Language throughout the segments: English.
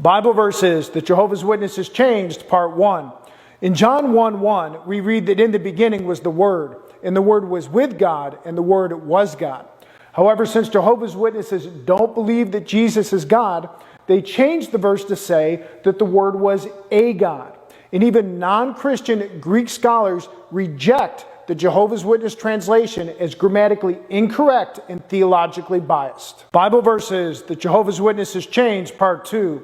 Bible verses that Jehovah's Witnesses changed, part 1. In John 1:1, we read that in the beginning was the Word, and the Word was with God, and the Word was God. However, since Jehovah's Witnesses don't believe that Jesus is God, they changed the verse to say that the Word was a God. And even non-Christian Greek scholars reject the Jehovah's Witness translation as grammatically incorrect and theologically biased. Bible verses that Jehovah's Witnesses changed, part 2.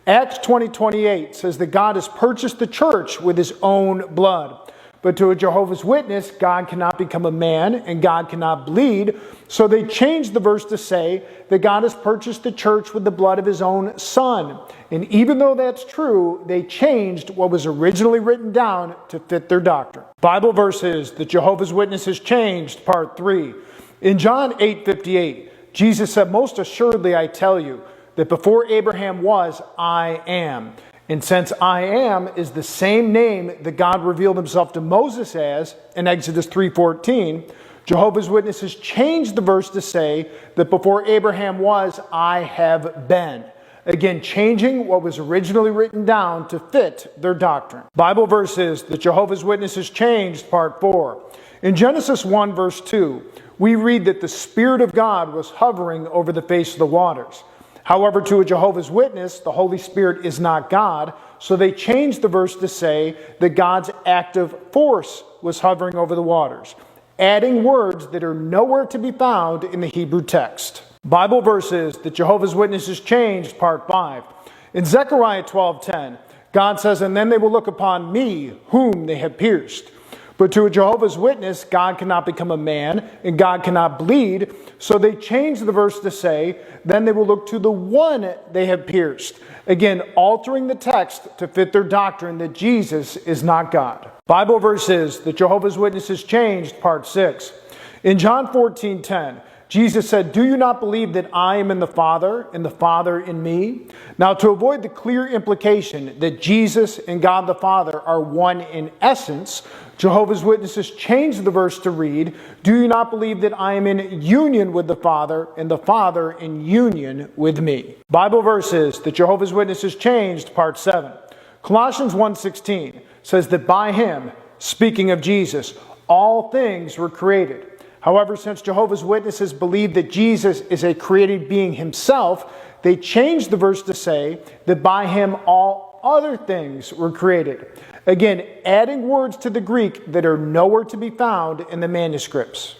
Acts 20:28 says that God has purchased the church with his own blood. But to a Jehovah's Witness, God cannot become a man and God cannot bleed. So they changed the verse to say that God has purchased the church with the blood of his own Son. And even though that's true, they changed what was originally written down to fit their doctrine. Bible verses that Jehovah's Witnesses changed, part 3. In John 8:58, Jesus said, "Most assuredly I tell you, that before Abraham was, I am." And since I am is the same name that God revealed himself to Moses as in Exodus 3:14, Jehovah's Witnesses changed the verse to say that before Abraham was, I have been. Again, changing what was originally written down to fit their doctrine. Bible verses that Jehovah's Witnesses changed, part 4. In Genesis 1 verse 2, we read that the Spirit of God was hovering over the face of the waters. However, to a Jehovah's Witness, the Holy Spirit is not God, so they changed the verse to say that God's active force was hovering over the waters, adding words that are nowhere to be found in the Hebrew text. Bible verses that Jehovah's Witnesses changed, part 5. In Zechariah 12:10, God says, "And then they will look upon me, whom they have pierced." But to a Jehovah's Witness, God cannot become a man and God cannot bleed. So they changed the verse to say, "Then they will look to the one they have pierced." Again, altering the text to fit their doctrine that Jesus is not God. Bible verses that Jehovah's Witnesses changed, part 6. In John 14:10, Jesus said, "Do you not believe that I am in the Father and the Father in me?" Now, to avoid the clear implication that Jesus and God the Father are one in essence, Jehovah's Witnesses changed the verse to read, "Do you not believe that I am in union with the Father and the Father in union with me?" Bible verses that Jehovah's Witnesses changed, part 7. Colossians 1:16 says that by him, speaking of Jesus, all things were created. However, since Jehovah's Witnesses believe that Jesus is a created being himself, they changed the verse to say that by him all other things were created. Again, adding words to the Greek that are nowhere to be found in the manuscripts.